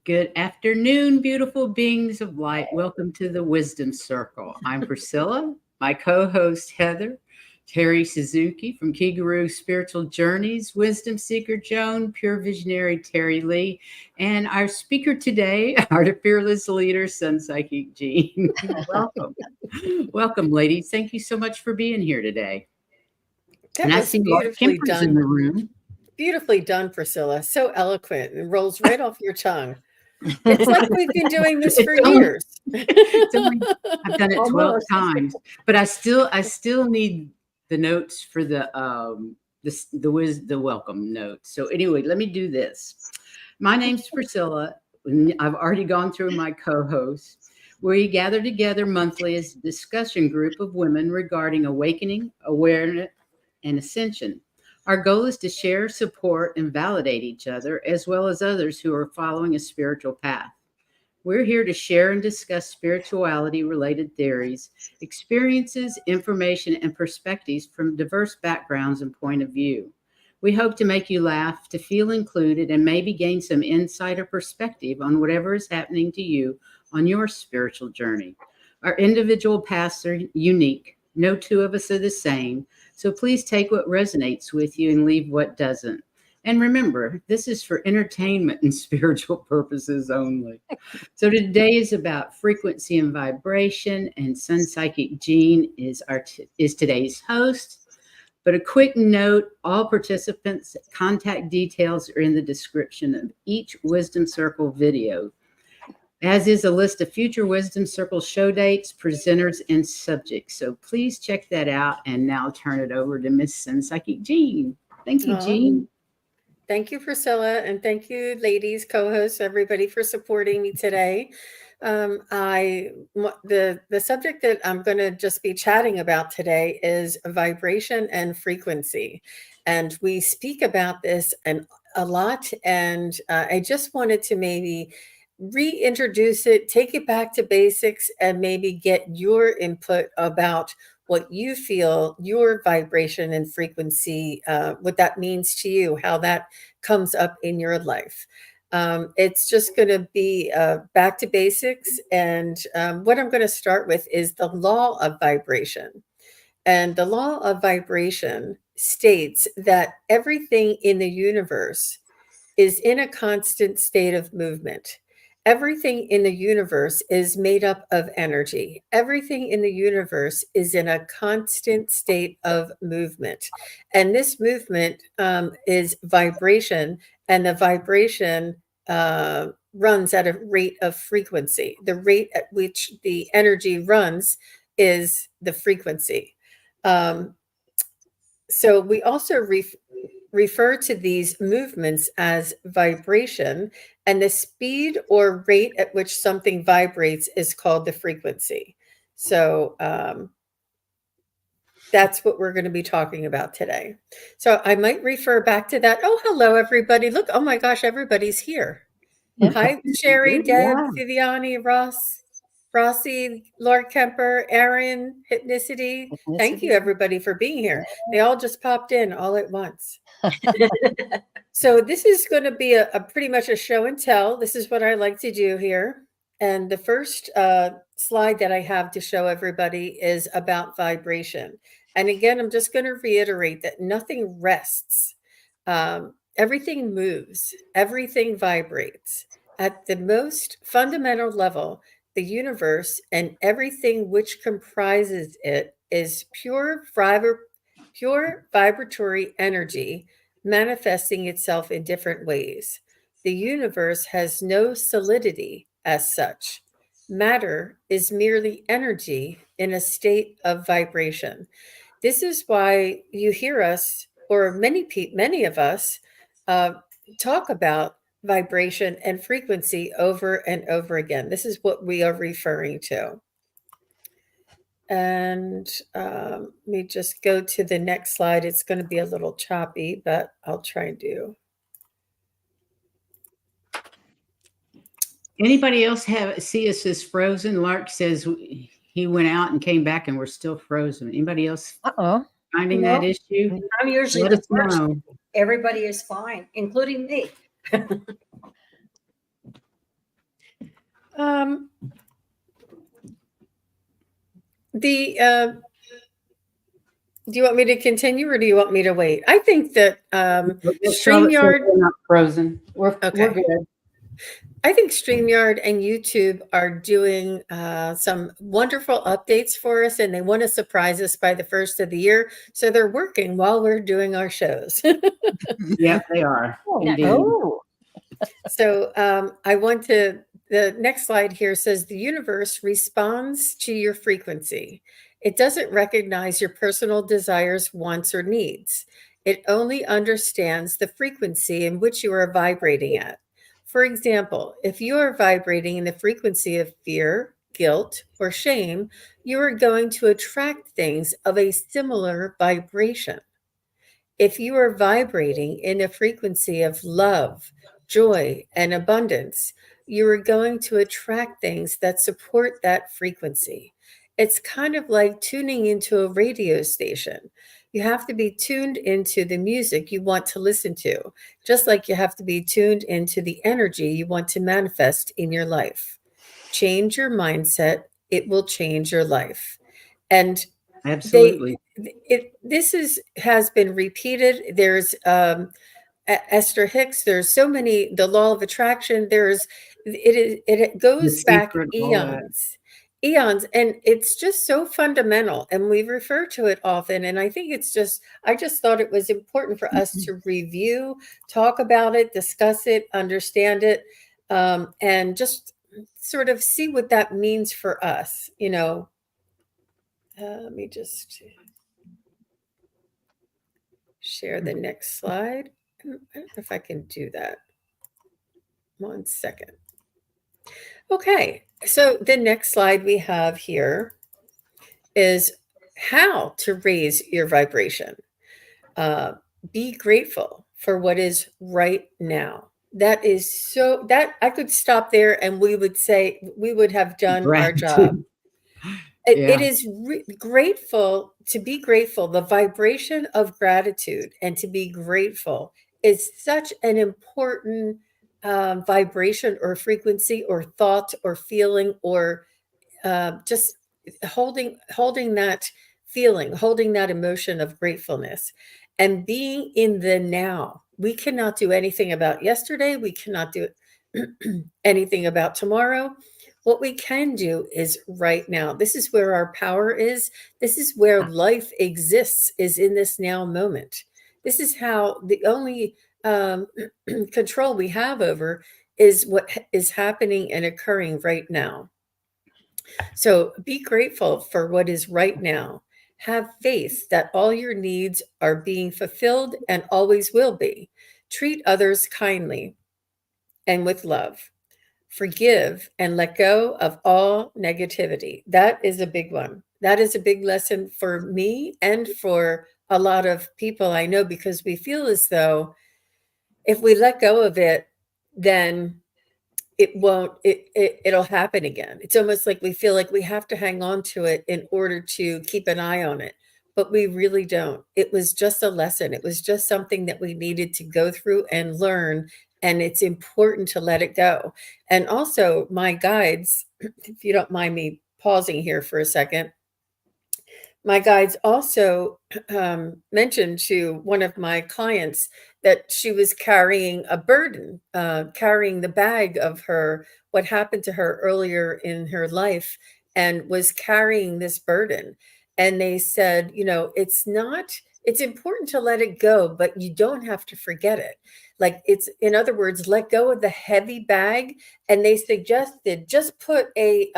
Good afternoon, beautiful beings of light. Welcome to the Wisdom Circle. I'm Priscilla, my co host Heather, Terry Suzuki from Kiguru Spiritual Journeys, Wisdom Seeker Joan, Pure Visionary Terry Lee, and our speaker today, our fearless leader, Sun Psychic Jean. Welcome. Welcome, ladies. Thank you so much for being here today. That And I was see Laura beautifully Kemper's in done. the room. Beautifully done, Priscilla. So eloquent and rolls right off your tongue. It's like we've been doing this It's for only years. I've done it 12 Almost. times, but I still need the notes for the welcome notes. So anyway, let me do this. My name's Priscilla. And I've already gone through my co-hosts. We gather together monthly as a discussion group of women regarding awakening, awareness, and ascension. Our goal is to share, support, and validate each other, as well as others who are following a spiritual path. We're here to share and discuss spirituality related theories, experiences, information, and perspectives from diverse backgrounds and point of view. We hope to make you laugh, to feel included, and maybe gain some insight or perspective on whatever is happening to you on your spiritual journey. Our individual paths are unique. No two of us are the same. So please take what resonates with you and leave what doesn't. And remember, this is for entertainment and spiritual purposes only. So today is about frequency and vibration, and Sun Psychic Jean is today's host. But a quick note: all participants' contact details are in the description of each Wisdom Circle video, as is a list of future Wisdom Circle show dates, presenters, and subjects. So please check that out. And now I'll turn it over to Miss Sun Psychic Jean. Thank you, Oh, Jean. thank you, Priscilla, and thank you, ladies, co-hosts, everybody, for supporting me today. The subject that I'm going to just be chatting about today is vibration and frequency, and we speak about this and a lot. And I just wanted to maybe reintroduce it, take it back to basics, and maybe get your input about what you feel your vibration and frequency, what that means to you, how that comes up in your life. It's just going to be back to basics. And what I'm going to start with is the law of vibration. And the law of vibration states that everything in the universe is in a constant state of movement. Everything in the universe is made up of energy. Everything in the universe is in a constant state of movement. And this movement is vibration, and the vibration runs at a rate of frequency. The rate at which the energy runs is the frequency. So we also refer to these movements as vibration, and the speed or rate at which something vibrates is called the frequency. So that's what we're going to be talking about today. So I might refer back to that. Oh, hello, everybody. Look, oh my gosh, everybody's here. Hi, Sherry, Deb, Yeah. Viviani, Ross, Rossi, Lord Kemper, Aaron, Hypnicity. Thank you, everybody, for being here. They all just popped in all at once. So this is going to be a pretty much a show and tell. This is what I like to do here. And the first slide that I have to show everybody is about vibration. And again, I'm just going to reiterate that nothing rests. Everything moves, everything vibrates. At the most fundamental level, the universe and everything which comprises it is pure vibratory energy manifesting itself in different ways. The universe has no solidity as such. Matter is merely energy in a state of vibration. This is why you hear us, or many of us, talk about vibration and frequency over and over again. This is what we are referring to. And let me just go to the next slide. It's going to be a little choppy, but I'll try and do. Anybody else see us as frozen? Lark says he went out and came back and we're still frozen. Anybody else finding that issue? I'm usually Let the us first. know. Everybody is fine, including me. Um, the Do you want me to continue or do you want me to wait? I think that Charlotte said StreamYard. we're not frozen. We're Okay. good. I think StreamYard and YouTube are doing some wonderful updates for us, and they want to surprise us by the first of the year. So they're working while we're doing our shows. Yeah, they are. Indeed. Oh, So the next slide here says the universe responds to your frequency. It doesn't recognize your personal desires, wants, or needs. It only understands the frequency in which you are vibrating at. For example, if you are vibrating in the frequency of fear, guilt, or shame, you are going to attract things of a similar vibration. If you are vibrating in a frequency of love, joy, and abundance, you are going to attract things that support that frequency. It's kind of like tuning into a radio station. You have to be tuned into the music you want to listen to, just like you have to be tuned into the energy you want to manifest in your life. Change your mindset, it will change your life. And Absolutely. has been repeated. There's Esther Hicks. There's so many. The law of attraction. It goes back Secret, all that. eons, and it's just so fundamental. And we refer to it often. And I think I just thought it was important for us to review, talk about it, discuss it, understand it, and just sort of see what that means for us. Let me just share the next slide. I don't know if I can do that. 1 second. Okay, so the next slide we have here is how to raise your vibration. Be grateful for what is right now. That is so that I could stop there and we would have done our job. It is grateful to be grateful. The vibration of gratitude and to be grateful is such an important vibration or frequency or thought or feeling or just holding that feeling, holding that emotion of gratefulness and being in the now. We cannot do anything about yesterday. We cannot do anything about tomorrow. What we can do is right now. This is where our power is. This is where life exists, is in this now moment. This is how the only control we have over is what is happening and occurring right now. So be grateful for what is right now. Have faith that all your needs are being fulfilled and always will be. Treat others kindly and with love. Forgive and let go of all negativity. That is a big one. That is a big lesson for me and for a lot of people I know, because we feel as though if we let go of it, then it'll happen again. It's almost like we feel like we have to hang on to it in order to keep an eye on it, but we really don't. It was just a lesson. It was just something that we needed to go through and learn, and it's important to let it go. And also my guides, if you don't mind me pausing here for a second, my guides also mentioned to one of my clients that she was carrying a burden, carrying the bag of what happened to her earlier in her life, and was carrying this burden. And they said, it's important to let it go, but you don't have to forget it. Like, it's, in other words, let go of the heavy bag. And they suggested just put a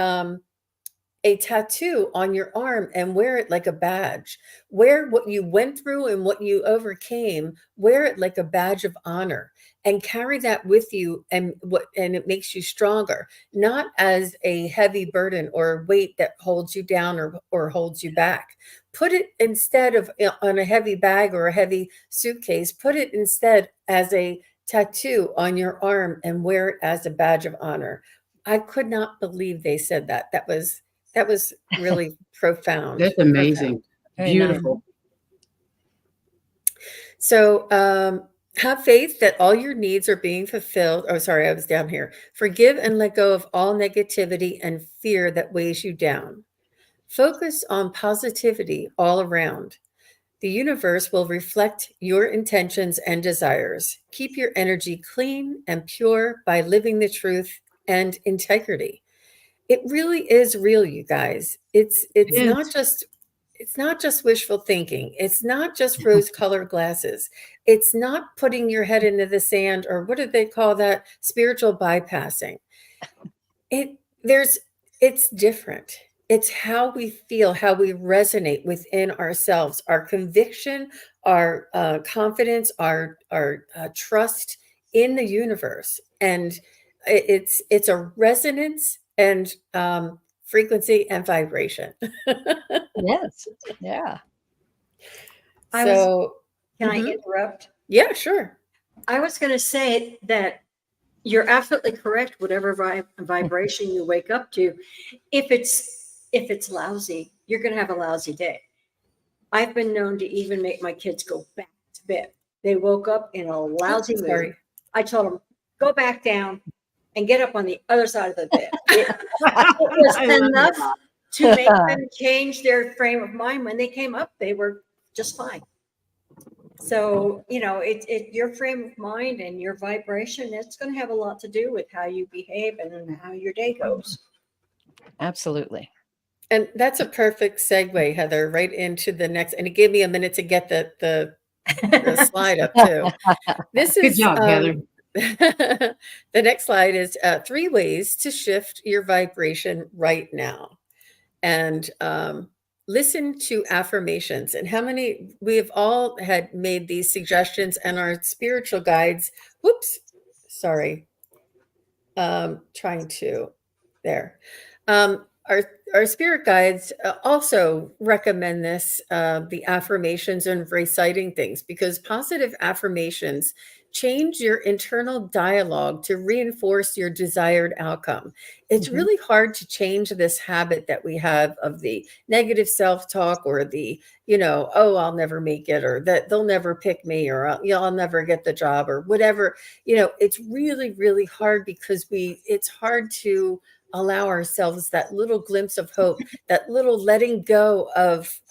tattoo on your arm and wear it like a badge. Wear what you went through and what you overcame, wear it like a badge of honor, and carry that with you, and it makes you stronger, not as a heavy burden or weight that holds you down or holds you back. Put it instead of on a heavy bag or a heavy suitcase, put it instead as a tattoo on your arm and wear it as a badge of honor. I could not believe they said that. That was really profound. That's amazing. Very Beautiful. So Have faith that all your needs are being fulfilled. Oh, sorry, I was down here. Forgive and let go of all negativity and fear that weighs you down. Focus on positivity all around. The universe will reflect your intentions and desires. Keep your energy clean and pure by living the truth and integrity. It really is real, you guys. It's It not just it's not just wishful thinking. It's not just rose-colored glasses. It's not putting your head into the sand, or what do they call that? Spiritual bypassing. It there's it's different. It's how we feel, how we resonate within ourselves, our conviction, our confidence, our trust in the universe, and it's a resonance and frequency and vibration. Yes. Yeah. I was, So, can I mhm. interrupt? Yeah, sure. I was going to say that you're absolutely correct. Whatever vibration you wake up to, if it's lousy, you're going to have a lousy day. I've been known to even make my kids go back to bed. They woke up in a lousy mood. Sorry. I told them, go back down and get up on the other side of the bed. It was I love enough that. to make them change their frame of mind. When they came up, they were just fine. So, your frame of mind and your vibration, it's going to have a lot to do with how you behave and how your day goes. Absolutely. And that's a perfect segue, Heather, right into the next. And it gave me a minute to get the slide up too. This Good is job, Heather. the next slide is 3 ways to shift your vibration right now. And listen to affirmations. And how many we have all had made these suggestions, and our spiritual guides. Whoops, sorry. Trying to there. Our spirit guides also recommend this, the affirmations and reciting things, because positive affirmations change your internal dialogue to reinforce your desired outcome. It's Mhm. really hard to change this habit that we have of the negative self-talk, or the, oh, I'll never make it, or that they'll never pick me, or I'll never get the job, or whatever. It's really, really hard, because it's hard to allow ourselves that little glimpse of hope, that little letting go of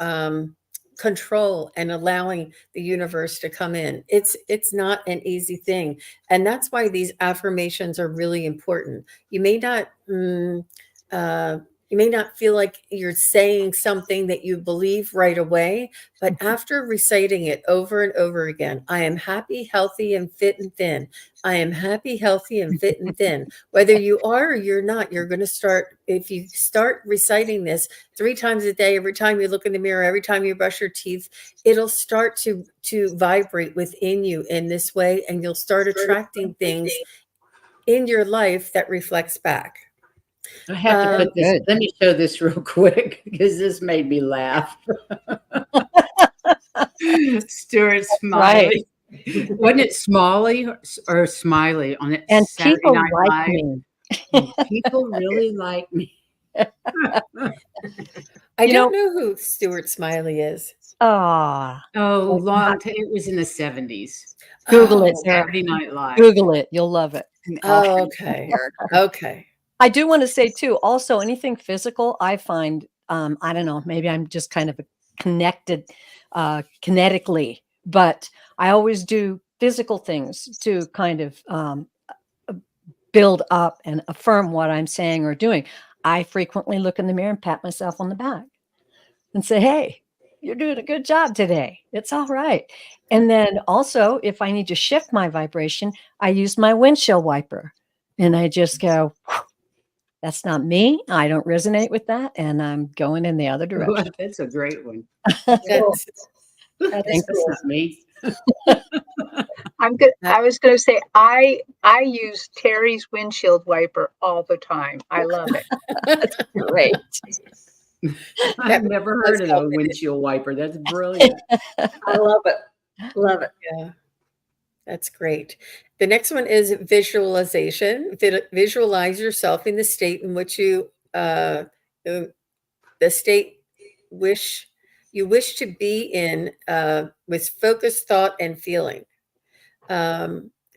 control, and allowing the universe to come in. It's not an easy thing, and that's why these affirmations are really important. You may not you may not feel like you're saying something that you believe right away, but after reciting it over and over again, I am happy, healthy, and fit and thin. I am happy, healthy, and fit and thin. Whether you are or you're not, you're going to start, if you start reciting this 3 times a day, every time you look in the mirror, every time you brush your teeth, it'll start to vibrate within you in this way, and you'll start attracting things in your life that reflects back. I have to put this. Good. Let me show this real quick because this made me laugh. Stuart Smiley. Wasn't it Smalley or Smiley on it? And Saturday people Night like Live? me. And people really like me. I You don't know who Stuart Smiley is. Ah, Oh, it was in the 70s. Google it, Oh, Sarah. Saturday Night Live. Google it. You'll love it. Oh, okay. Okay. I do want to say too, also anything physical, I find, I don't know, maybe I'm just kind of connected kinetically, but I always do physical things to kind of build up and affirm what I'm saying or doing. I frequently look in the mirror and pat myself on the back and say, hey, you're doing a good job today. It's all right. And then also, if I need to shift my vibration, I use my windshield wiper and I just go, that's not me. I don't resonate with that. And I'm going in the other direction. That's a great one. That's, That's not me. I'm good. That- I was going to say I use Terry's windshield wiper all the time. I love it. That's great. I've never heard of a windshield wiper. That's brilliant. I love it. Love it. yeah, that's great. The next one is visualization. Visualize yourself in the state in which the state you wish to be in, with focused thought and feeling.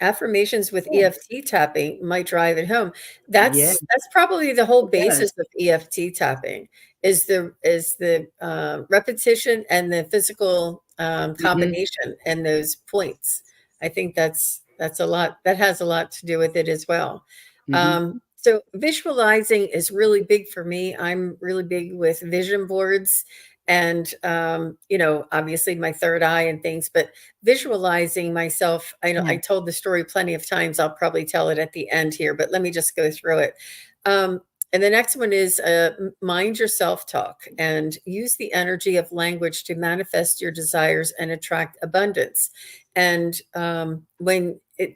affirmations with Yeah. EFT tapping might drive it home. Yeah. That's probably the whole It does. basis of EFT tapping is the repetition and the physical combination and those points. I think that's a lot. That has a lot to do with it as well. Mhm. So visualizing is really big for me. I'm really big with vision boards and obviously my third eye and things, but visualizing myself. I know Yeah. I told the story plenty of times. I'll probably tell it at the end here, but let me just go through it. And the next one is mind your self-talk and use the energy of language to manifest your desires and attract abundance. And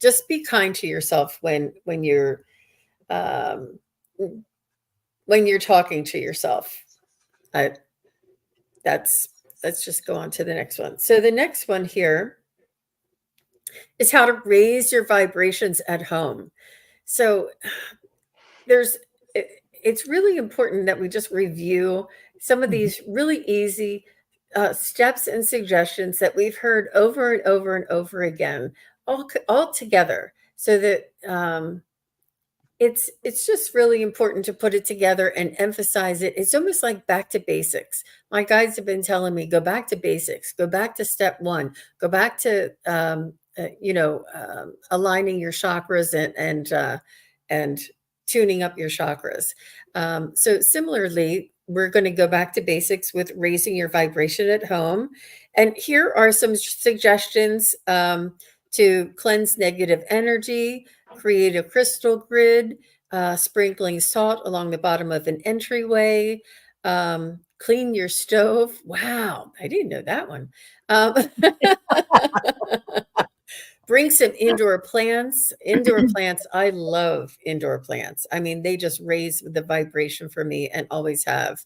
just be kind to yourself um, when you're talking to yourself. I, let's just go on to the next one. So the next one here is how to raise your vibrations at home. So it's really important that we just review some of these really easy steps and suggestions that we've heard over and over and over again, all together, so that it's just really important to put it together and emphasize it. It's almost like back to basics. My guides have been telling me, go back to basics, go back to step one, go back to aligning your chakras and tuning up your chakras. So similarly, we're going to go back to basics with raising your vibration at home. And here are some suggestions to cleanse negative energy, create a crystal grid, sprinkling salt along the bottom of an entryway, clean your stove. Wow, I didn't know that one. Bring some indoor plants. Indoor plants, I love indoor plants. I mean, they just raise the vibration for me and always have.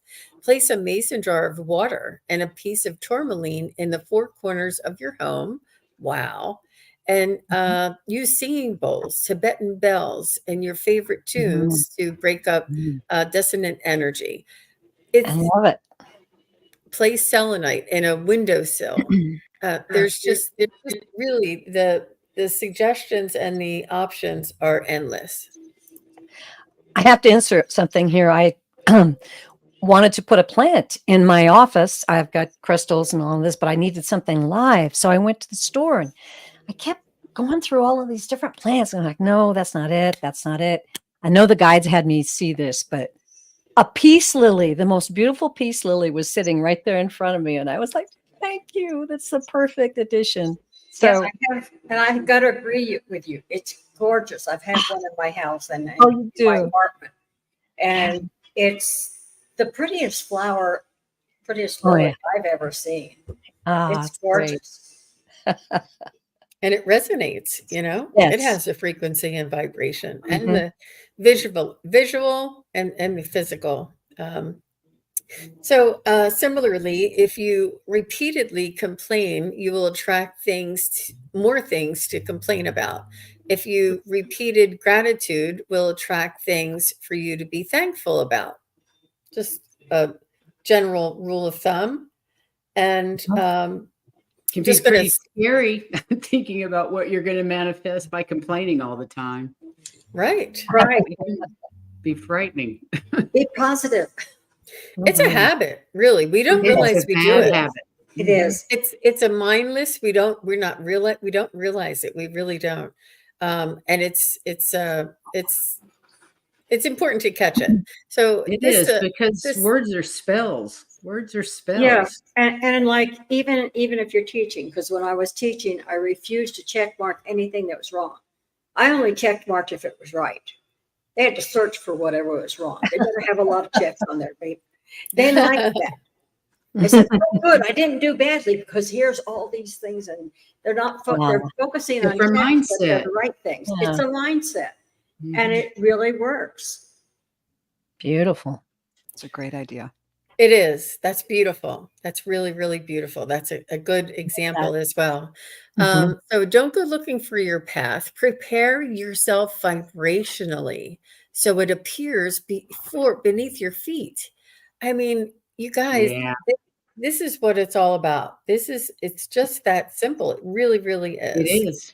Place a mason jar of water and a piece of tourmaline in the four corners of your home. Wow. And use singing bowls, Tibetan bells, and your favorite tunes to break up dissonant energy. I love it. Place selenite in a windowsill. There's just really the suggestions and the options are endless. I have to insert something here. I wanted to put a plant in my office. I've got crystals and all of this, but I needed something live. So I went to the store and I kept going through all of these different plants. And I'm like, no, that's not it. That's not it. I know the guides had me see this, but a peace lily, the most beautiful peace lily, was sitting right there in front of me. And I was like, thank you. That's the perfect addition. Yes, So, I have, and I've got to agree with you. It's gorgeous. I've had one in my house and oh, you in my do. apartment, and it's the prettiest Oh, lily yeah. I've ever seen. Ah, It's great. gorgeous. And it resonates, it Yes. has a frequency and vibration Mhm. and the visual and the physical. So similarly, if you repeatedly complain, you will attract more things to complain about. If you repeated gratitude will attract things for you to be thankful about. Just a general rule of thumb. And Can be just gonna pretty scary thinking about what you're going to manifest by complaining all the time. right. Right. It can be frightening. Be positive. It's a Mhm. habit, really. We don't It is. realize It's a we do bad it. habit. It is. It's a mindless. We don't realize it. We really don't. And it's important to catch it. So It this is because this words are spells. Words are Yeah. spells. And like even if you're teaching, because when I was teaching, I refused to check mark anything that was wrong. I only check marked if it was right. They had to search for whatever was wrong. They better have a lot of checks on their paper. They liked that. I said, oh, good, I didn't do badly because here's all these things, and they're not they're Wow. focusing on Different checks, but they're mindset. the right things. Yeah. It's a mindset, and Mhm. it really works. Beautiful. It's a great idea. It is. That's beautiful. That's really, really beautiful. That's a good example as well. Mhm. So don't go looking for your path. Prepare yourself vibrationally so it appears beneath your feet. I mean, you guys, Yeah. this is what it's all about. It's just that simple. It really, really It is. is.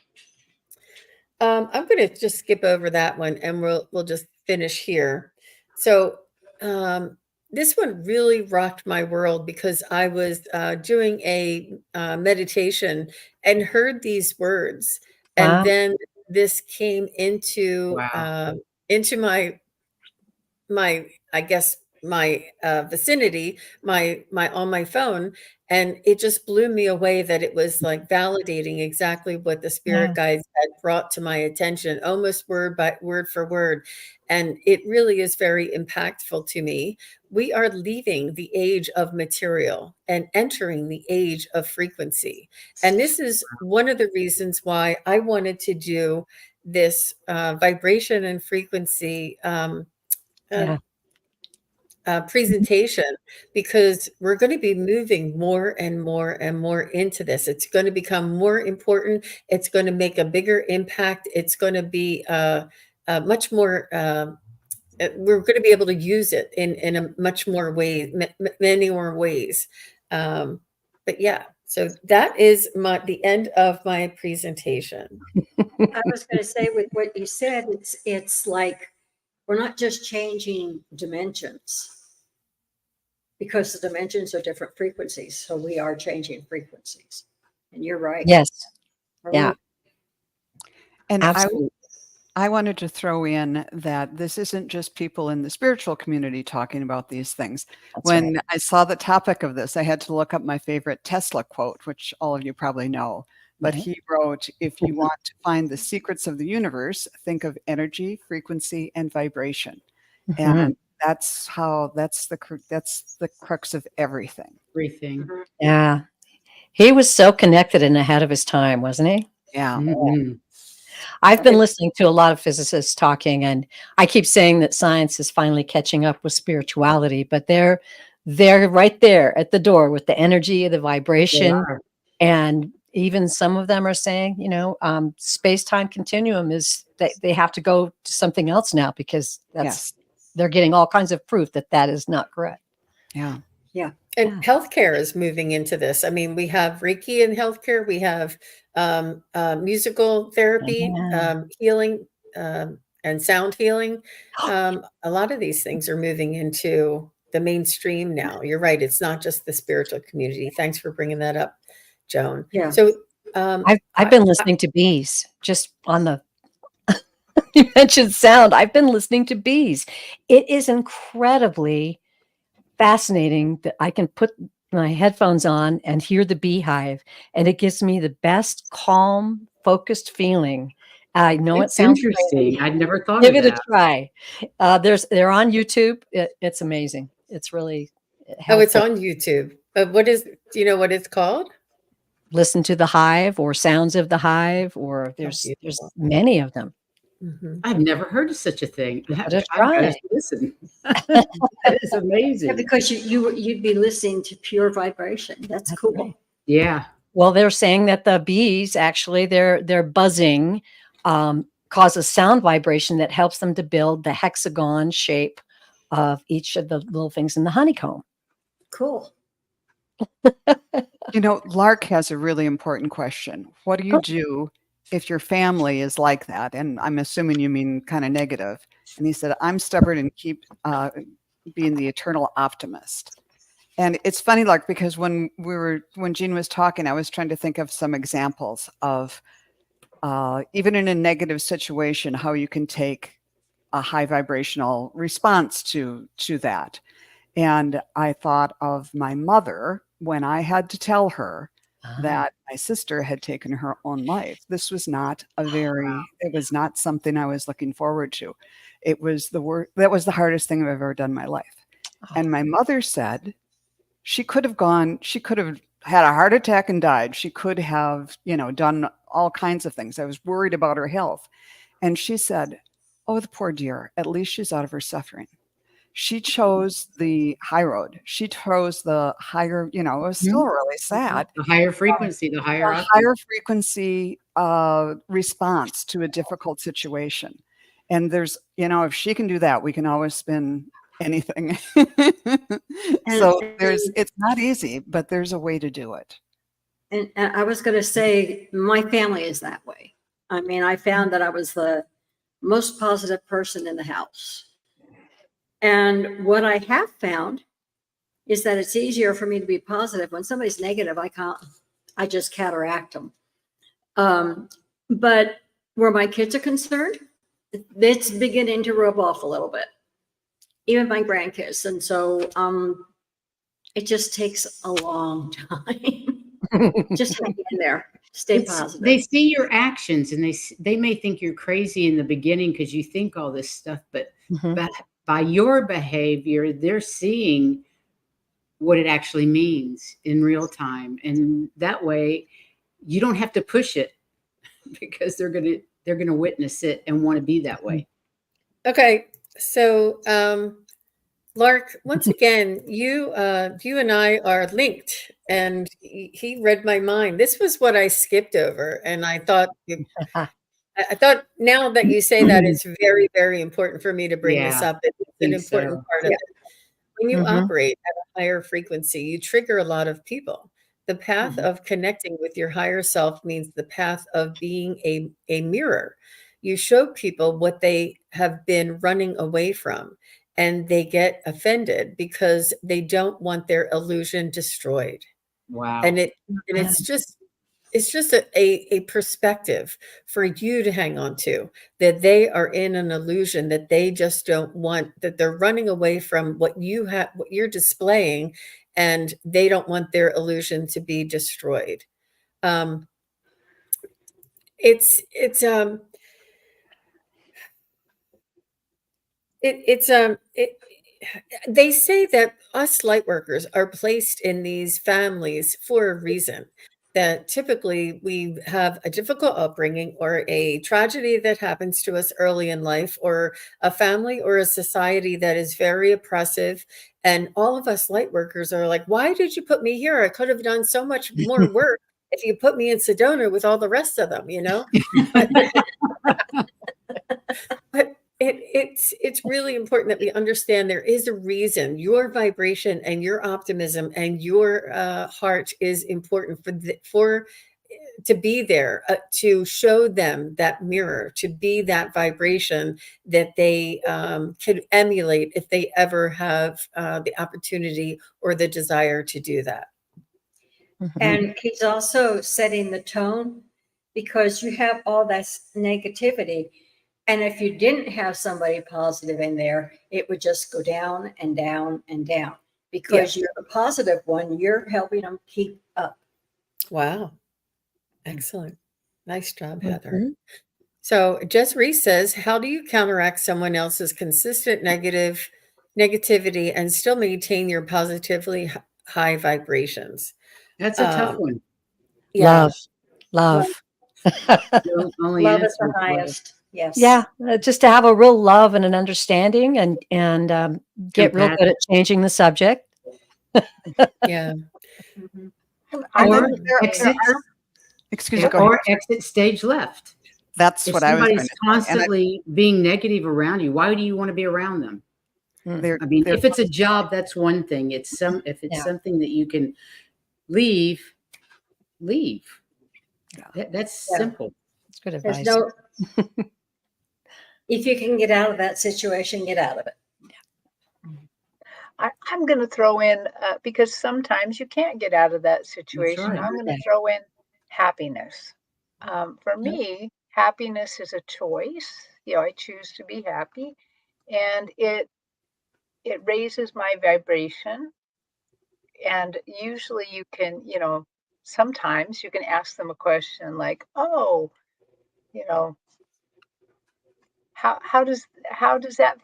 I'm going to just skip over that one, and we'll just finish here. So this one really rocked my world because I was doing a meditation and heard these words, and Wow. then this came Wow. into my I guess my vicinity, my on my phone, and it just blew me away that it was like validating exactly what the spirit Yeah. guides had brought to my attention, almost word by word for word. And it really is very impactful to me. We are leaving the age of material and entering the age of frequency. And this is one of the reasons why I wanted to do this vibration and frequency uh, Yeah. presentation, because we're going to be moving more and more and more into this. It's going to become more important. It's going to make a bigger impact. It's going to be much more. We're going to be able to use it in a much more ways, many more ways. But yeah, so that is the end of my presentation. I was going to say with what you said, it's like we're not just changing dimensions because the dimensions are different frequencies. So we are changing frequencies. And you're right. Yes. Are Yeah. And Absolutely. I wanted to throw in that this isn't just people in the spiritual community talking about these things. That's When right. I saw the topic of this, I had to look up my favorite Tesla quote, which all of you probably know. But Mhm. he wrote, if you want to find the secrets of the universe, think of energy, frequency, and vibration. Mhm. And that's the crux of everything. Everything. Mhm. Yeah. He was so connected and ahead of his time, wasn't he? Yeah. Mhm. I've been And listening to a lot of physicists talking, and I keep saying that science is finally catching up with spirituality, but they're right there at the door with the energy, the They vibration, are. and even some of them are saying, space-time continuum is they have to go to something else now because Yes. they're getting all kinds of proof that that is not correct. Yeah. Yeah. healthcare is moving into this. I mean, we have Reiki in healthcare. We have musical therapy, Yeah. healing, and sound healing. A lot of these things are moving into the mainstream now. You're right. It's not just the spiritual community. Thanks for bringing that up, Joan. Yeah. So I've I, been listening to bees just on the you mentioned sound. I've been listening to bees. It is incredibly fascinating that I can put my headphones on and hear the beehive, and it gives me the best calm, focused feeling. I know it It's sounds crazy. interesting. I'd never thought Give of it a that. try. They're on YouTube. It's amazing. It's really oh, it's helpful. on YouTube. Do you know what it's called? Listen to the hive or sounds of the hive, or Oh, there's beautiful. many of them. Mhm. I've never heard of such a thing. Give it a I've got to try. listen. That is Yeah, amazing. because you'd be listening to pure vibration. That's That's cool. right. Yeah. Well, they're saying that the bees actually their buzzing causes sound vibration that helps them to build the hexagon shape of each of the little things in the honeycomb. Cool. Lark has a really important question. What do you do if your family is like that? And I'm assuming you mean kind of negative. And he said, I'm stubborn and keep being the eternal optimist. And it's funny, Lark, because when Jean was talking, I was trying to think of some examples of even in a negative situation, how you can take a high vibrational response to that. And I thought of my mother when I had to tell her that my sister had taken her own life. This was not it was not something I was looking forward to. It was that was the hardest thing I've ever done in my life. And my mother said she could have had a heart attack and died. She could have, done all kinds of things. I was worried about her health. And she said, oh, the poor dear, at least she's out of her suffering. She chose the high road. She chose the higher, it was still really sad. The higher frequency, the higher A up. higher frequency response to a difficult situation. And there's, if she can do that, we can always spin anything. So it's not easy, but there's a way to do it. And I was going to say, my family is that way. I mean, I found that I was the most positive person in the house. And what I have found is that it's easier for me to be positive. When somebody's negative, I just counteract them. But where my kids are concerned, it's beginning to rub off a little bit, even my grandkids. And so it just takes a long time. Just hang in there, stay positive. They see your actions, and they may think you're crazy in the beginning because you think all this stuff, but by your behavior, they're seeing what it actually means in real time, and that way you don't have to push it because they're gonna witness it and want to be that way. Okay, so Lark, once again, you and I are linked, and he read my mind. This was what I skipped over, and I thought now that you say that, it's very, very important for me to bring this Yeah, up. It's an important so. part of it. When you operate at a higher frequency, you trigger a lot of people. The path of connecting with your higher self means the path of being a mirror. You show people what they have been running away from, and they get offended because they don't want their illusion destroyed. Wow. And it's just a perspective for you to hang on to, that they are in an illusion, that they just don't want, that they're running away from what you have, what you're displaying, and they don't want their illusion to be destroyed. They say that us light workers are placed in these families for a reason. That typically we have a difficult upbringing or a tragedy that happens to us early in life, or a family or a society that is very oppressive. And all of us light workers are like, why did you put me here? I could have done so much more work if you put me in Sedona with all the rest of them, you know? But it's really important that we understand there is a reason. Your vibration and your optimism and your heart is important for to be there, to show them that mirror, to be that vibration that they could emulate if they ever have the opportunity or the desire to do that. And he's also setting the tone, because you have all that negativity. And if you didn't have somebody positive in there, it would just go down and down and down. Because you're the positive one, you're helping them keep up. Wow. Excellent. Nice job, Heather. So Jess Reese says, how do you counteract someone else's consistent negativity and still maintain your positively high vibrations? That's a tough one. Yeah. Love. The only Love is answer the is love. highest. Yes. Yeah, just to have a real love and an understanding, and get real good at changing the subject. Yeah. Or exit, Excuse me, go ahead. or exit stage left. That's If what I was going somebody's to say. And constantly being negative around you, why do you want to be around them? they're- I mean, they're- if it's a job, that's one thing. If it's something that you can leave. Yeah. That's Yeah. simple. That's good There's advice. no, if you can get out of that situation, get out of it. I'm going to throw in, because sometimes you can't get out of that situation. right. I'm going to throw in happiness. For me, happiness is a choice. You know, I choose to be happy, and it raises my vibration. And usually you can, you know, sometimes you can ask them a question like, oh, you know, how does that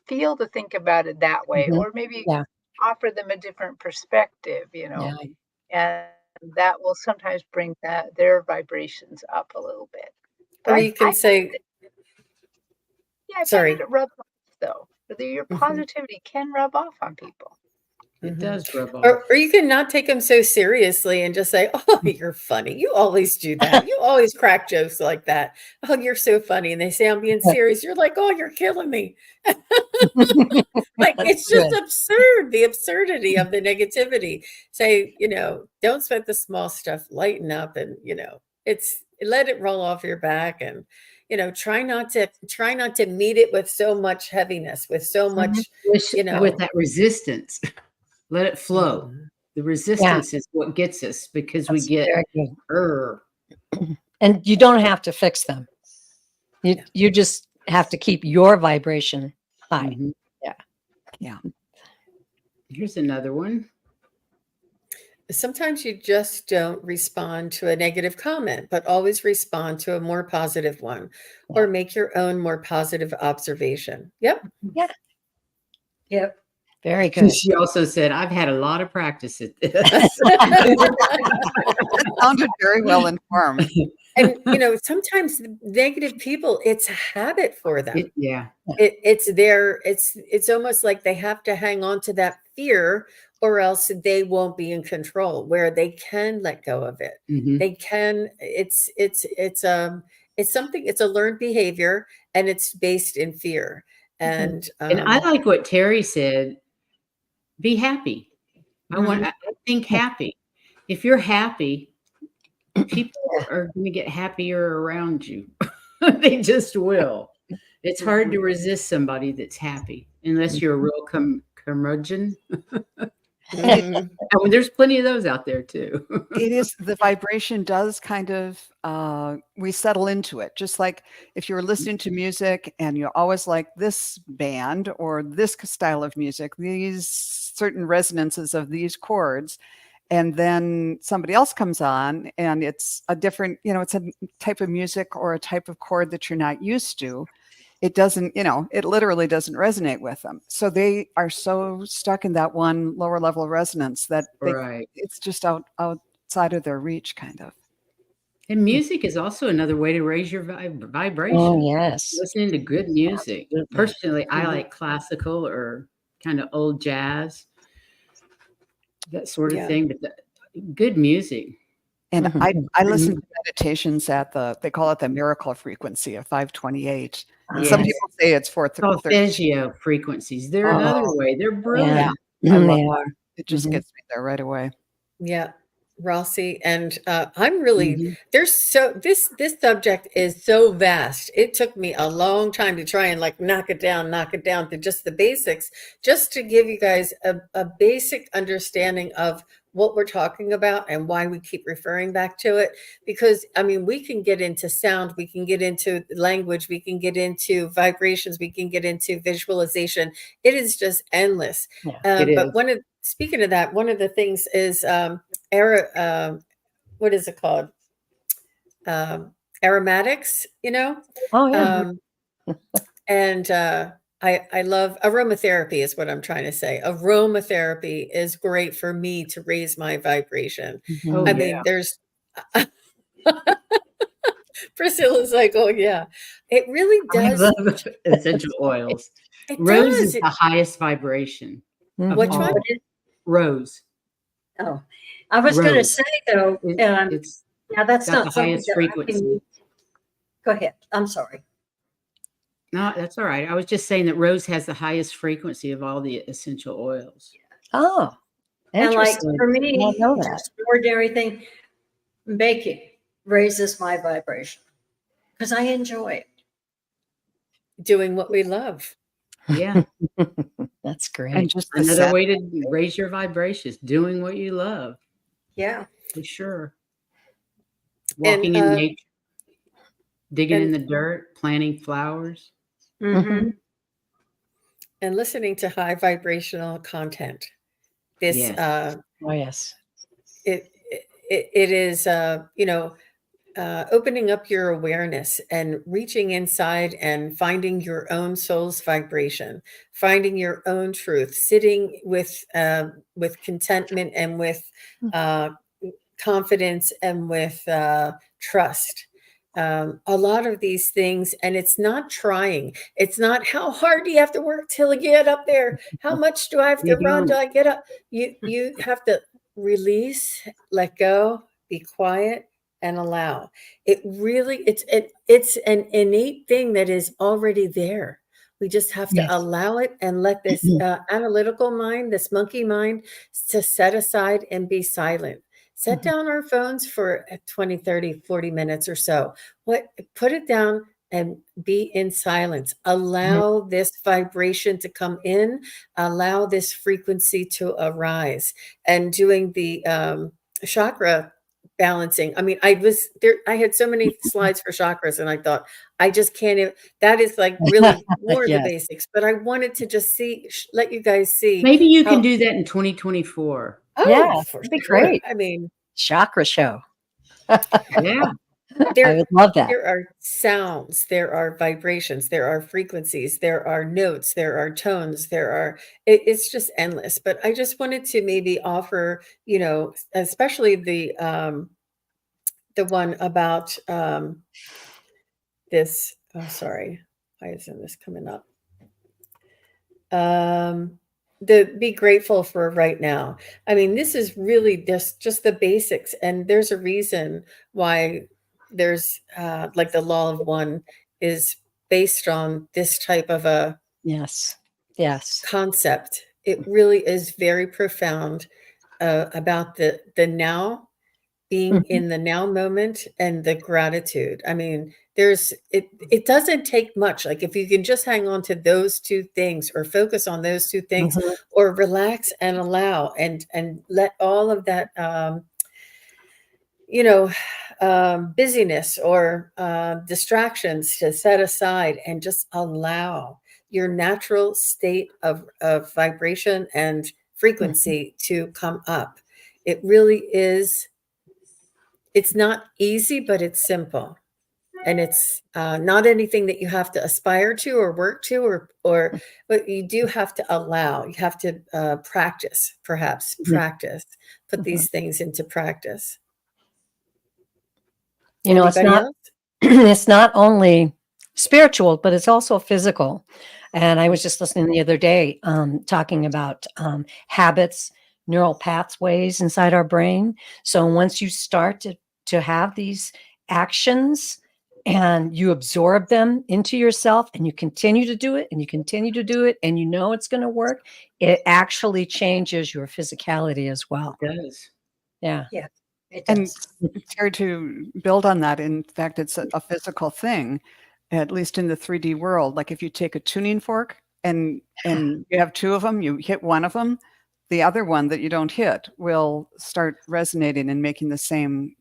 feel to think about it that way? Mhm. Or maybe Yeah. offer them a different perspective, you know, and that will sometimes bring their vibrations up a little bit. Or you can say, yeah, sorry. it rubs off though. Your positivity can rub off on people. It does rub off. Or you can not take them so seriously and just say, oh, you're funny. You always do that. You always crack jokes like that. Oh, you're so funny. And they say, I'm being serious. You're like, oh, you're killing me. Like, it's just absurd. The absurdity of the negativity. Say, you know, don't sweat the small stuff. Lighten up and, you know, It's let it roll off your back, and try not to meet it with so much heaviness, with so much, With that resistance, let it flow. Mhm. The resistance is what gets us because we That's get, very good. "Urgh." And you don't have to fix them. You Yeah. you just have to keep your vibration high. Mhm. Yeah. Yeah. Here's another one. Sometimes you just don't respond to a negative comment, but always respond to a more positive one, or make your own more positive observation. Yep. Yep. Very good. She also said, "I've had a lot of practice at this." It sounded very well informed. And sometimes the negative people, it's a habit for them. Yeah. It's almost like they have to hang on to that fear, or else they won't be in control, where they can let go of it. Mhm. They can, it's something, it's a learned behavior, and it's based in fear. And And I like what Terry said, be happy. Mhm. I think happy. If you're happy, people are gonna get happier around you. They just will. It's hard to resist somebody that's happy unless you're a real curmudgeon. Mhm. I mean, there's plenty of those out there too. It is, the vibration does kind of, we settle into it. Just like if you're listening to music and you always like this band or this style of music, these certain resonances of these chords, and then somebody else comes on and it's a different, it's a type of music or a type of chord that you're not used to. It doesn't, it literally doesn't resonate with them. So they are so stuck in that one lower level of resonance that Right. it's just outside of their reach, kind of. And music is also another way to raise your vibration. Oh, yes. Listening to good music. Absolutely. Personally, I Mhm. like classical or kind of old jazz, that sort of Yeah. thing. But good music. And Mhm. I listen to meditations at they call it the miracle frequency of 528. And some Yes. people say it's 430. Solfeggio frequencies. They're Oh, another way. They're brilliant. I love They that. are. It just Mhm. gets me there right away. Yeah, Rossi, and I'm really Mhm. there's so this subject is so vast. It took me a long time to try and like knock it down to just the basics, just to give you guys a basic understanding of what we're talking about and why we keep referring back to it. Because I mean, we can get into sound, we can get into language, we can get into vibrations, we can get into visualization. It is just endless. Yeah. It But is. speaking of that, one of the things is what is it called? Aromatics, Oh, yeah. um, and I love aromatherapy is what I'm trying to say. Aromatherapy is great for me to raise my vibration. Oh, I Mhm. yeah. mean, there's Priscilla's like, oh yeah, it really I does. love essential oils. It Rose does. is the highest vibration of Which Mhm. one? all. Rose. Oh, I was going to Rose. say though, It's now that's got the not something highest that I can frequency. use. Go ahead. I'm sorry. No, that's all right. I was just saying that rose has the highest frequency of all the essential oils. Oh, And like interesting. for I me, didn't know that. just ordinary thing, baking raises my vibration because I enjoy it. Doing what we love. Yeah. That's And great. just the Another scent. way to raise your vibrations, doing what you love, Yeah. for sure. And Walking in nature, digging in and the dirt, planting flowers. Mm-hmm. and listening to high vibrational content. This Yes. Oh, yes. it is opening up your awareness and reaching inside and finding your own soul's vibration, finding your own truth, sitting with contentment and with uh, confidence and with trust. A lot of these things, and it's not trying. It's not how hard do you have to work till you get up there? How much do I have to You run till don't. I get up? You have to release, let go, be quiet, and allow. It's an innate thing that is already there. We just have to Yes. allow it and let this analytical mind, this monkey mind, to set aside and be silent. set Mhm. down our phones for 20, 30, 40 minutes or so. Put it down and be in silence. Allow this vibration to come in, allow this frequency to arise. And doing the chakra balancing. I mean, I was there, I had so many slides for chakras, and I thought, I just can't even, that is like really more of the Yes. basics. But I wanted to just let you guys see Maybe you can how, do that in 2024. Yeah, oh, for that'd be sure. great. I mean, Chakra show. Yeah. I there would love that. there are sounds, there are vibrations, there are frequencies, there are notes, there are tones, it's just endless. But I just wanted to maybe offer, especially the one about this. Oh, sorry, why isn't this coming up? The be grateful for right now. I mean, this is really just the basics, and there's a reason why there's like the law of one is based on this type of a Yes. Yes. concept. It really is very profound about the now, being Mhm. in the now moment, and the gratitude. I mean, it doesn't take much. Like if you can just hang on to those two things, or focus on those two things, Mhm. or relax and allow, and let all of that you know busyness or distractions to set aside, and just allow your natural state of vibration and frequency to come up. It really is. It's not easy, but it's simple. And it's not anything that you have to aspire to or work to, but you do have to allow. You have to practice, perhaps Mhm. practice, put Mhm. these things into practice. You know, it's Anybody not else? it's not only spiritual, but it's also physical. And I was just listening the other day, talking about habits, neural pathways inside our brain. So once you start to have these actions and you absorb them into yourself, and you continue to do it and you continue to do it, and you know it's going to work, it actually changes your physicality as well. It does. Yeah. Yeah, it And does. Terry, to build on that, in fact, it's a physical thing, at least in the 3D world. Like if you take a tuning fork and you have two of them, you hit one of them, the other one that you don't hit will start resonating and making the same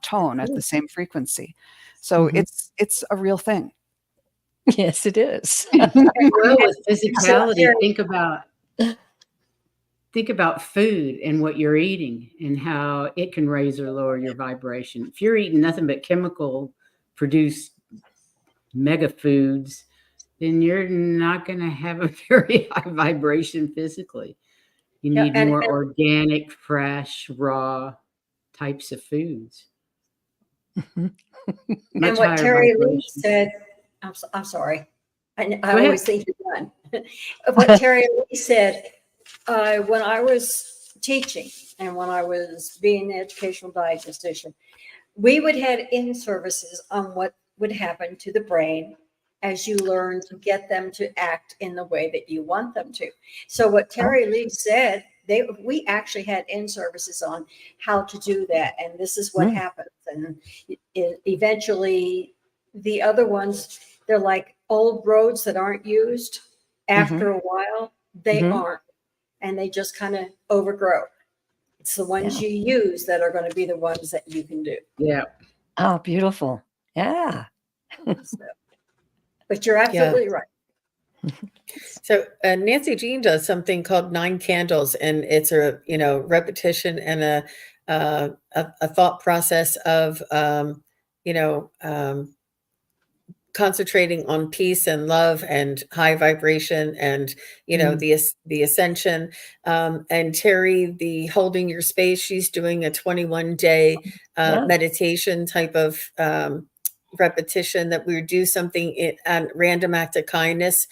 tone at the same frequency. So Mhm. it's a real thing. Yes, it is. Well, with So, physicality, Terry, think about food and what you're eating and how it can raise or lower your vibration. If you're eating nothing but chemical produced mega foods, then you're not going to have a very high vibration physically. You yeah, need more organic, fresh, raw types of foods. Mhm. and Much what higher Terry Lee vibration. said, I'm sorry. I Go ahead. always think you're done. What Terry Lee said, when I was teaching and when I was being an educational diagnostician, we would have in services on what would happen to the brain as you learn to get them to act in the way that you want them to. So what Terry Lee said, we actually had in services on how to do that, and this is what Mm. happens. And eventually, the other ones, they're like old roads that aren't used. After a while, they Mhm. aren't, and they just kind of overgrow. It's the ones you use that are going to be the ones that you can do. Yeah. Oh, beautiful. Yeah. So, but you're Yeah. absolutely right. So Nancy Jean does something called 9 candles, and it's a repetition and a thought process of concentrating on peace and love and high vibration, and Mm. the ascension. And Terry, the holding your space, she's doing a 21-day Yeah. meditation type of repetition, that we do something at random act of kindness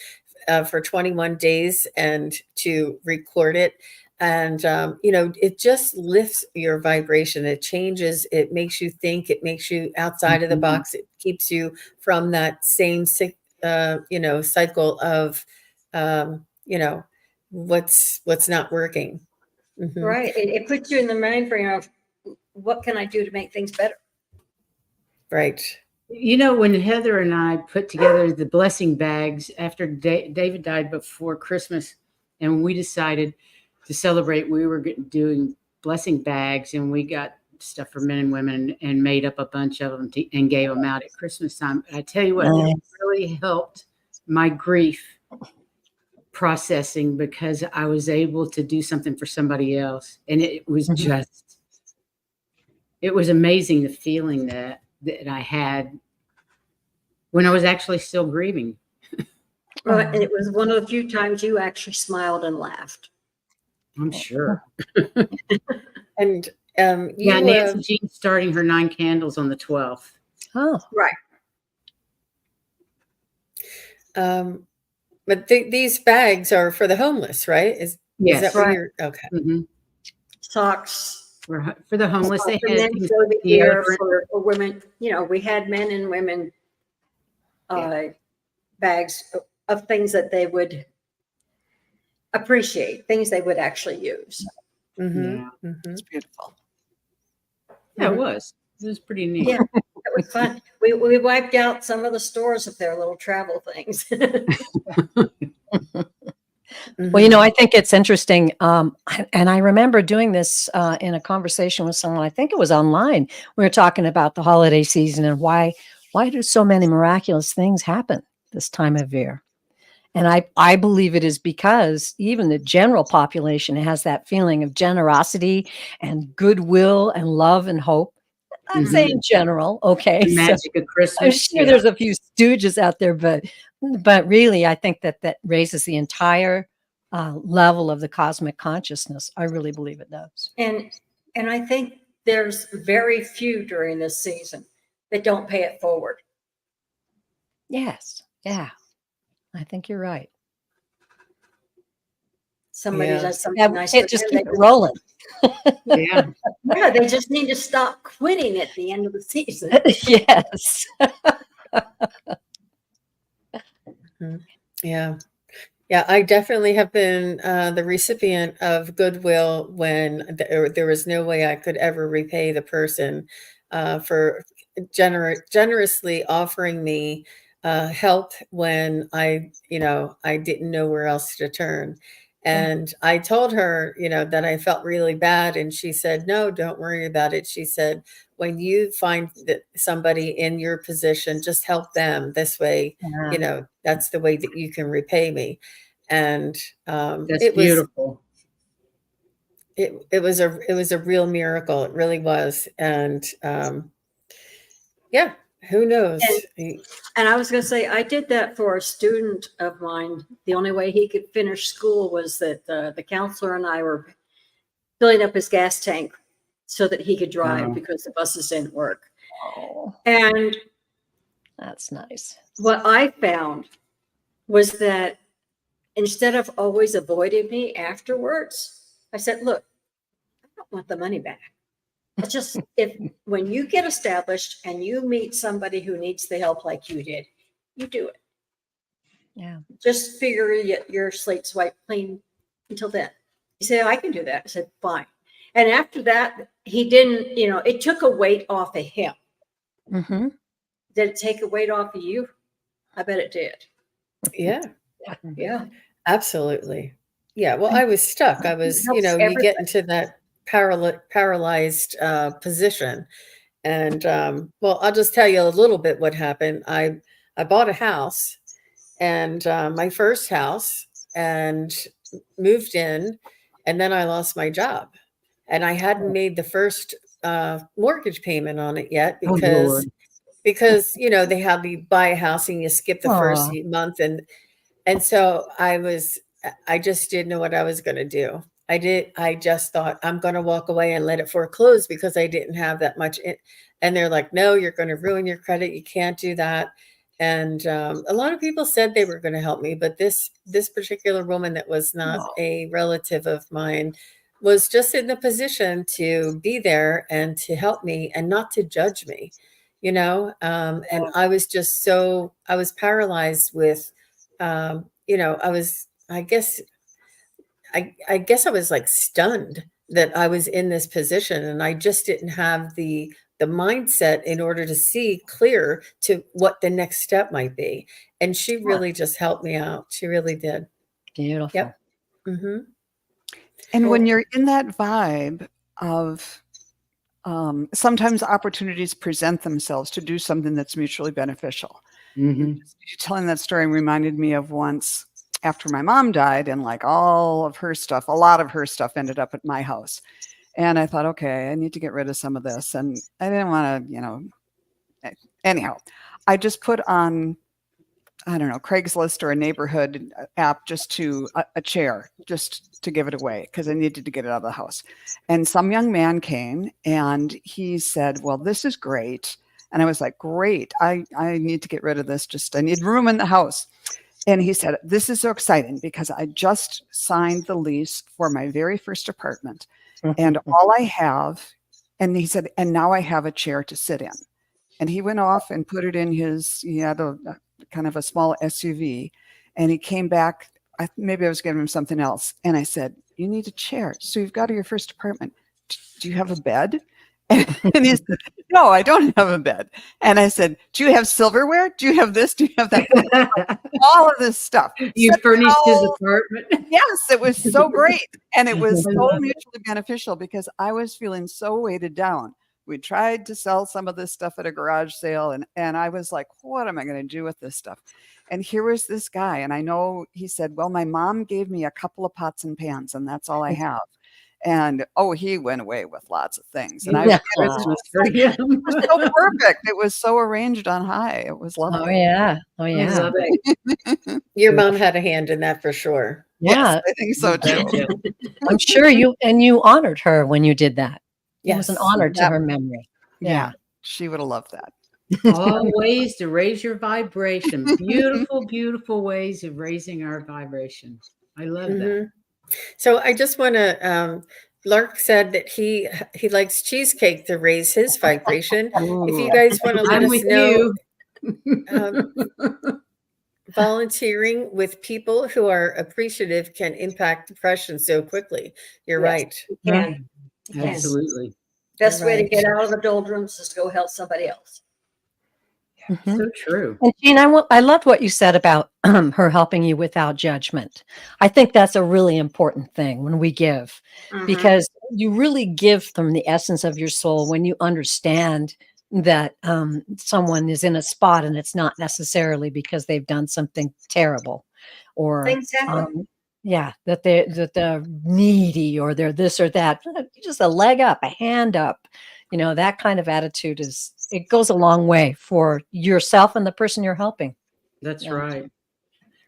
for 21 days, and to record it. And it just lifts your vibration. It changes, it makes you think, it makes you outside of the Mhm. box. It keeps you from that same cycle of what's not working. Mhm. Right. It puts you in the mind frame of what can I do to make things better? Right. You know, when Heather and I put together the blessing bags after David died before Christmas, and we decided to celebrate, we were doing blessing bags, and we got stuff for men and women and made up a bunch of them and gave them out at Christmas time. I tell you what, Nice. it really helped my grief processing because I was able to do something for somebody else. And it was Mhm. just, it was amazing the feeling that I had when I was actually still grieving. Right. And it was one of the few times you actually smiled and laughed. I'm sure. And Yeah, you Nancy Jean's starting her 9 candles on the 12th. Oh, but these bags are for the homeless, right? Is Yes. that what Right. you're okay? Mhm. Socks. For the homeless, they For had men, things for the like year, deodorant. for women, we had men and women bags of things that they would appreciate, things they would actually use. Mm-hmm. Yeah. Mm-hmm. It's beautiful. Yeah, it was. It was pretty neat. Yeah, it was fun. We wiped out some of the stores of their little travel things. well, you know, I think it's interesting. And I remember doing this in a conversation with someone, I think it was online. We were talking about the holiday season and why do so many miraculous things happen this time of year? And I believe it is because even the general population has that feeling of generosity and goodwill and love and hope. I'm Mhm. saying general, okay. The So magic of I'm Christmas. sure Yeah. there's a few stooges out there, but really, I think that raises the entire level of the cosmic consciousness. I really believe it does. and I think there's very few during this season that don't pay it forward. Yes, yeah, I think you're right. Somebody Yeah. does something Yeah, nice can't for just them. keep it rolling. Yeah. Yeah, they just need to stop quitting at the end of the season. Yes. Yeah. Yeah, I definitely have been the recipient of goodwill when there was no way I could ever repay the person for generously offering me help when I didn't know where else to turn. And I told her, that I felt really bad, and she said, "No, don't worry about it." She said, "When you find that somebody in your position, just help them. This way, that's the way that you can repay me." And That's it was beautiful. it was a real miracle. It really was. And yeah, who knows? And I was going to say, I did that for a student of mine. The only way he could finish school was that the counselor and I were filling up his gas tank so that he could drive Wow. because the buses didn't work. Oh, And that's nice. what I found was that instead of always avoiding me afterwards, I said, "Look, I don't want the money back. It's just when you get established and you meet somebody who needs the help like you did, you do it. Yeah. Just figure your slate's wiped clean until then." He said, "I can do that." I said, "Fine." And after that, he didn't, it took a weight off of him. Mm-hmm. Did it take a weight off of you? I bet it did. Yeah, Yeah. absolutely. Yeah. Well, I was stuck. I was, Helps you everybody. get into that paralyzed position. And well, I'll just tell you a little bit what happened. I bought a house, and my first house, and moved in, and then I lost my job, and I hadn't made the first mortgage payment on it yet Oh, Lord. because they have you buy a house and you skip the first Aw. month, and so I just didn't know what I was going to do. I just thought I'm going to walk away and let it foreclose because I didn't have that much and they're like, "No, you're going to ruin your credit. You can't do that." And a lot of people said they were going to help me, but this particular woman that was not Oh. a relative of mine was just in the position to be there and to help me and not to judge me, and I was just I was paralyzed with I guess I guess I was like stunned that I was in this position, and I just didn't have the mindset in order to see clear to what the next step might be. And she really just helped me out. She really did. Beautiful. Yep. Hmm. And when you're in that vibe of sometimes opportunities present themselves to do something that's mutually beneficial. Mhm. You telling that story reminded me of once after my mom died, and like all of her stuff, a lot of her stuff ended up at my house. And I thought, okay, I need to get rid of some of this. And I didn't want to, anyhow, I just put on, I don't know, Craigslist or a neighborhood app just to a chair, just to give it away because I needed to get it out of the house. And some young man came and he said, well, this is great. And I was like, great, I need to get rid of this. Just, I need room in the house. And he said, this is so exciting because I just signed the lease for my very first apartment. And all I have, and he said, and now I have a chair to sit in. And he went off and put it in his, he had a kind of a small SUV. And he came back, maybe I was giving him something else. And I said, you need a chair. So you've got your first apartment. Do you have a bed? And he said, no, I don't have a bed. And I said, do you have silverware? Do you have this? Do you have that? All of this stuff. You So furnished his all- apartment. Yes, it was so great. And it was so mutually beneficial because I was feeling so weighted down. We tried to sell some of this stuff at a garage sale, and I was like, what am I going to do with this stuff? And here was this guy, and I know he said, well, my mom gave me a couple of pots and pans, and that's all I have. And he went away with lots of things. And Yeah. it was For him. so perfect. It was so arranged on high. It was Oh lovely. yeah. Oh I yeah. love it. Your mom had a hand in that for sure. Yeah. Yes, I think so too. Gotcha. I'm sure you honored her when you did that. It was an Yes. honor to That- her memory. Yeah, she would have loved that. All ways to raise your vibration. Beautiful, beautiful ways of raising our vibration. I love that. Mhm. So I just want to. Lark said that he likes cheesecake to raise his vibration. If you guys want to let I'm us with know, you. volunteering with people who are appreciative can impact depression so quickly. You're Yes. right. Can. Absolutely. Best way to Right. get out of the doldrums is to go help somebody else. Mhm. So true. And Jean, I loved what you said about her helping you without judgment. I think that's a really important thing when we give, because you really give from the essence of your soul when you understand that someone is in a spot and it's not necessarily because they've done something terrible or Things happen. that they're needy or they're this or that. Just a leg up, a hand up, that kind of attitude it goes a long way for yourself and the person you're helping. That's Yeah. right.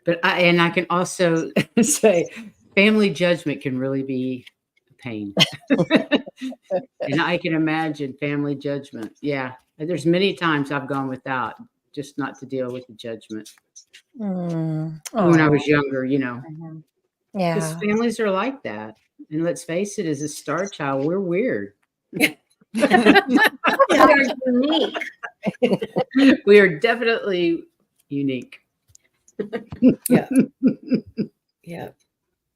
But I can also say family judgment can really be a pain. And I can imagine family judgment. Yeah. There's many times I've gone without just not to deal with the judgment when I Aw, was younger, Mhm. because yeah. families are like that. And let's face it, as a star child, we're weird. We are unique. We are definitely unique. Yeah. Yeah.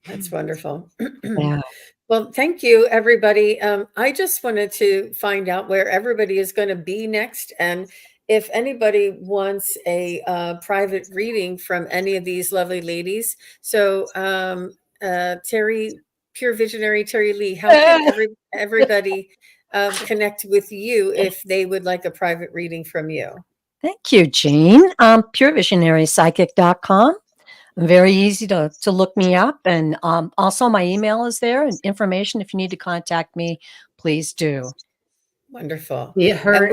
That's wonderful. Yeah. Well, thank you, everybody. I just wanted to find out where everybody is going to be next. And if anybody wants a private reading from any of these lovely ladies. So, Terry, Pure Visionary Terry Lee, how can everybody connect with you if they would like a private reading from you? Thank you, Jean. PureVisionaryPsychic.com. Very easy to look me up. And also my email is there and information. If you need to contact me, please do. Wonderful. Yeah, And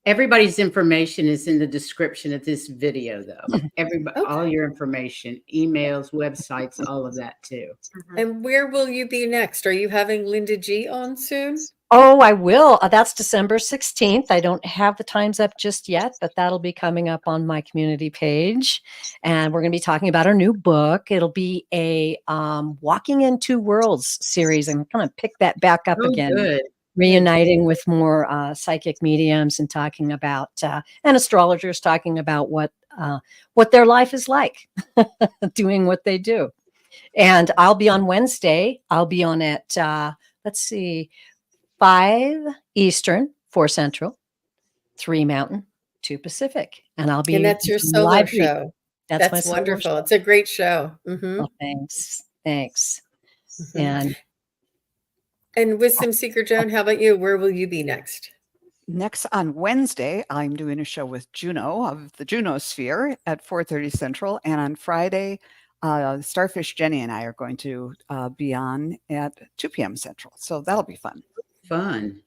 everybody's information is in the description of this video, though. Everybody, Okay. all your information, emails, websites, all of that too. And where will you be next? Are you having Linda G on soon? Oh, I will. That's December 16th. I don't have the times up just yet, but that'll be coming up on my community page. And we're going to be talking about our new book. It'll be a Walking in Two Worlds series. I'm going to pick that back up again. Good. Reuniting with more psychic mediums and talking about and astrologers talking about what their life is like doing what they do. And I'll be on Wednesday. I'll be on at, let's see, 5 Eastern, 4 Central, 3 Mountain, 2 Pacific. And I'll be And that's your solo live reading. show. That's my That's solo wonderful. show. It's a great show. Oh, thanks. Thanks. Mhm. And Wisdom Seeker Joan, how about you? Where will you be next? Next on Wednesday, I'm doing a show with Juno of the Juno Sphere at 4:30 Central, and on Friday, Starfish Jenny and I are going to be on at 2 p.m. Central. So that'll be fun. Fun.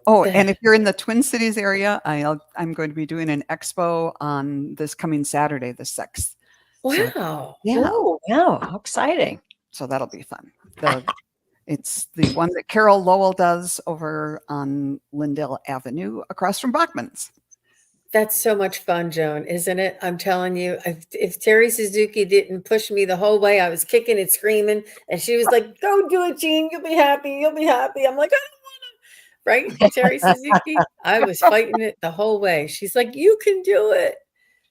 Oh, The- and if you're in the Twin Cities area, I'm going to be doing an expo on this coming Saturday, the 6th. Wow. Yeah, oh, wow, how exciting. so that'll be fun. It's the one that Carol Lowell does over on Lindale Avenue across from Bachman's. That's so much fun, Joan, isn't it? I'm telling you, if Terry Suzuki didn't push me the whole way, I was kicking and screaming, and she was like, "Go do it, Jean. You'll be happy. You'll be happy." I'm like, "I don't want to." Right, Terry Suzuki? I was fighting it the whole way. She's like, "You can do it."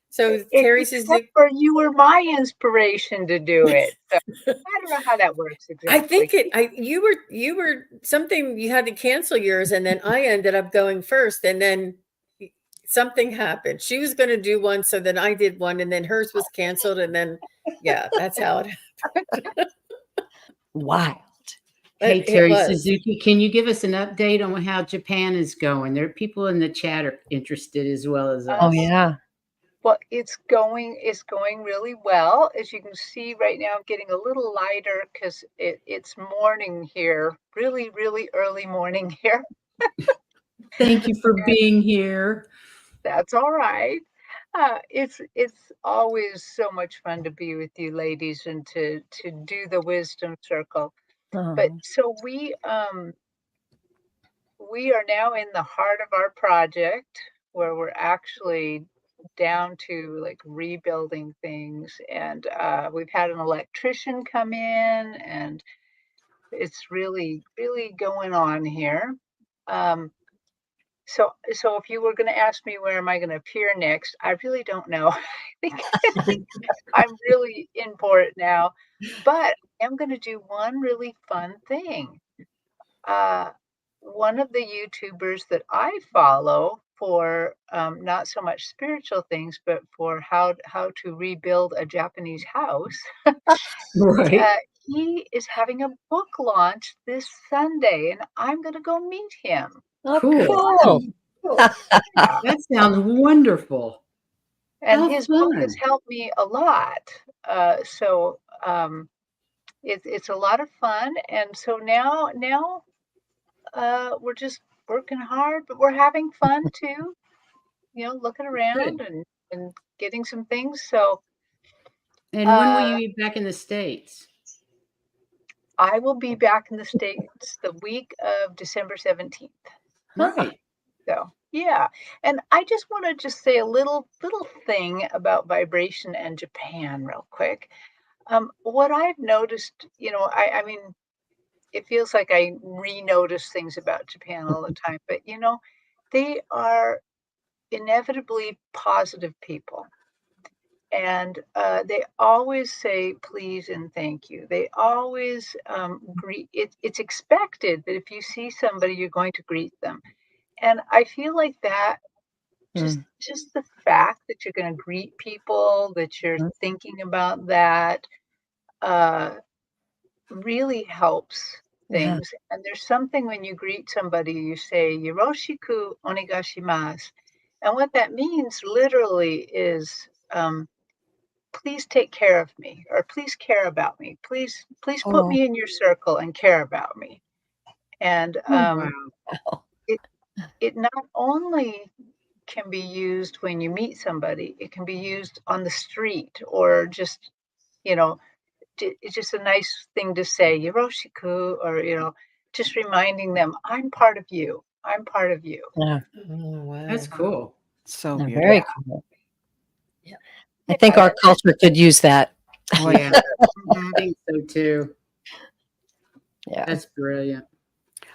So Terry Except Suzuki, for you were my inspiration to do it. So I don't know how that works exactly. I think you were something, you had to cancel yours, and then I ended up going first, and then something happened. She was going to do one, so then I did one, and then hers was canceled, and then yeah, that's how it Wild. Hey, it Terry was. Suzuki, can you give us an update on how Japan is going? There are people in the chat are interested as well as us. Oh, yeah. Well, it's going really well. As you can see right now, I'm getting a little lighter because it's morning here, really, really early morning here. Thank you for being here. That's all right. It's always so much fun to be with you ladies and to do the wisdom circle. But Oh, so we are now in the heart of our project where we're actually down to like rebuilding things, and we've had an electrician come in, and it's really going on here. So if you were going to ask me where am I going to appear next, I really don't know. I think I'm really in for it now, but I'm going to do one really fun thing. One of the YouTubers that I follow for not so much spiritual things, but for how to rebuild a Japanese house, Right. he is having a book launch this Sunday, and I'm going to go meet him. oh, Cool. cool. Yeah. That sounds wonderful. And How his book has fun. helped me a lot. So it's a lot of fun, and so now we're just working hard, but we're having fun too. You know, looking around and getting some things. So And when will uh, you be back in the States? I will be back in the States the week of December 17th. Right. So yeah, and I just want to just say a little thing about vibration and Japan real quick. What I've noticed, you know, I mean, it feels like I re-notice things about Japan all the time, but you know, they are inevitably positive people. And they always say please and thank you. They always greet. It's expected that if you see somebody, you're going to greet them. And I feel like that just the fact that you're going to greet people, that you're thinking about that, uh, really helps Yeah. things. And there's something when you greet somebody, you say "Yoroshiku onegashimasu," and what that means literally is please take care of me, or please care about me. Please put Oh, me in your circle and care about me. And Oh, wow. it it not only can be used when you meet somebody, it can be used on the street or just, you know, it's just a nice thing to say, Yoroshiku, or, you know, just reminding them, I'm part of you. I'm part of you. yeah. Oh, wow. That's cool. So No, beautiful. very cool. Yeah. I think our culture could use that. Oh, yeah. I think so too. Yeah. That's brilliant.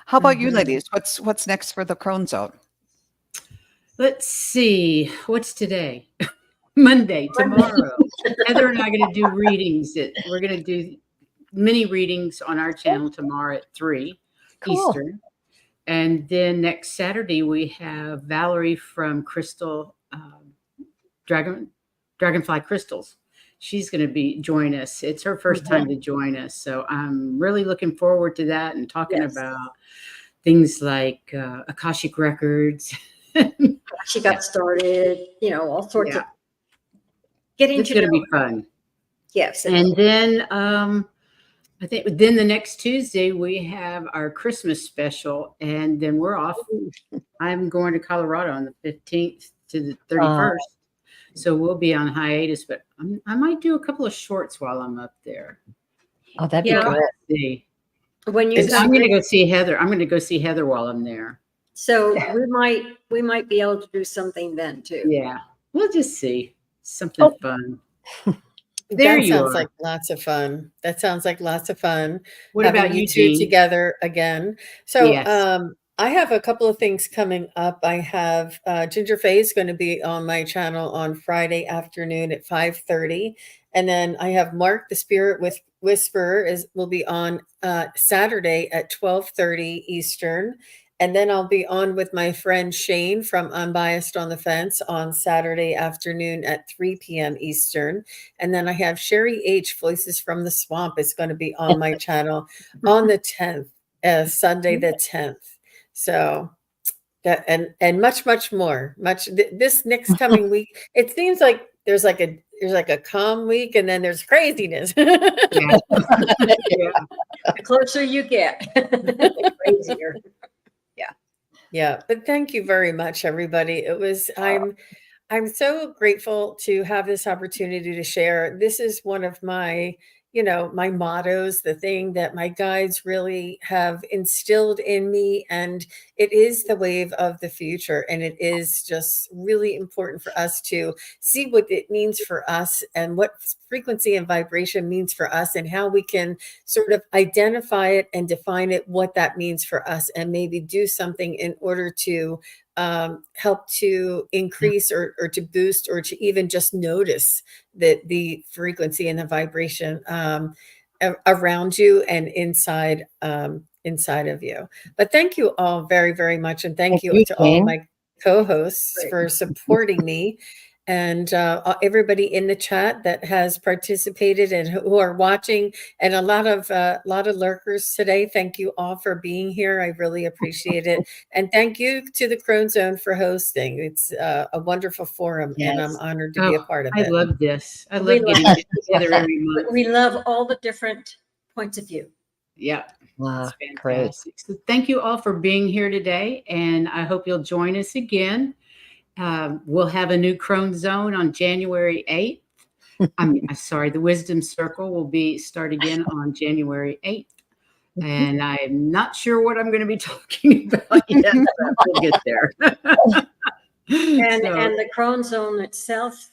How about you, Mhm. ladies? What's next for the Crone Zone? Let's see. What's today? Monday, tomorrow. Heather and I are going to do readings. We're going to do mini readings on our channel tomorrow at 3 Cool. Eastern. And then next Saturday, we have Valerie from Crystal Dragonfly Crystals. She's going to be join us. It's her first time to join us. So I'm really looking forward to that and talking Yes. about things like Akashic Records. She got started, all sorts Yeah. of getting It's to going to know. be fun. Yes. And then I think then the next Tuesday we have our Christmas special, and then we're off. I'm going to Colorado on the 15th to the 31st. So we'll be on hiatus, but I might do a couple of shorts while I'm up there. Oh, that'd be Yeah. good. See. when you 'Cause I'm going to go see Heather. I'm going to go see Heather while I'm there. so we might be able to do something then too. Yeah. We'll just see. Something Oh. fun. There That you sounds are. like lots of fun. That sounds like lots of fun. What having about you, two Jean? together again? So Yes. I have a couple of things coming up. I have Ginger Faye is going to be on my channel on Friday afternoon at 5:30, and then I have Mark the Spirit with Whisperer will be on Saturday at 12:30 Eastern. And then I'll be on with my friend Shane from Unbiased on the Fence on Saturday afternoon at 3 p.m. Eastern. And then I have Sherry H. Voices from the Swamp is going to be on my channel on the 10th, Sunday the 10th. So that and much more. This next coming week, it seems like there's like a calm week and then there's craziness. Yeah. The closer you get, the crazier. Yeah, but thank you very much, everybody. It was I'm so grateful to have this opportunity to share. This is one of my, my mottos, the thing that my guides really have instilled in me. And it is the wave of the future. And it is just really important for us to see what it means for us and what frequency and vibration means for us and how we can sort of identify it and define it, what that means for us, and maybe do something in order to help to increase or to boost or to even just notice that the frequency and the vibration around you and inside of you. But thank you all very, very much. And thank you to all Jane. my co-hosts Great. for supporting me. And everybody in the chat that has participated and who are watching, and a lot of lurkers today. Thank you all for being here. I really appreciate it, and thank you to the Crone Zone for hosting. It's a wonderful forum, and I'm Yes. honored to be a part of I it. love this. I We love love getting together every month. We love all the different points of view. Yeah. Wow, It's great. fantastic. So thank you all for being here today, and I hope you'll join us again. We'll have a new Crone Zone on January 8th. I'm sorry, the Wisdom Circle will start again on January 8th. And I'm not sure what I'm going to be talking about yet, but we'll get there. And So, and the Crone Zone itself,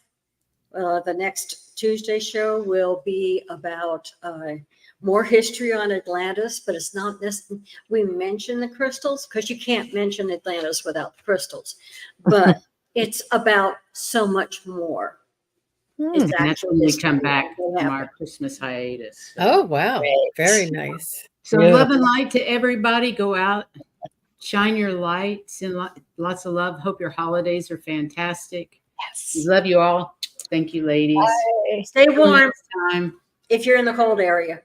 the next Tuesday show will be about more history on Atlantis, but it's not this. We mention the crystals because you can't mention Atlantis without the crystals, but it's about so much more. It's and that's actual when we history come back that from happened. our Christmas hiatus. Oh, wow. Great. Very nice. So Yeah. love and light to everybody. Go out, shine your lights, and lots of love. Hope your holidays are fantastic. Yes. Love you all. Thank you, ladies. Stay Till warm next time. if you're in the cold area.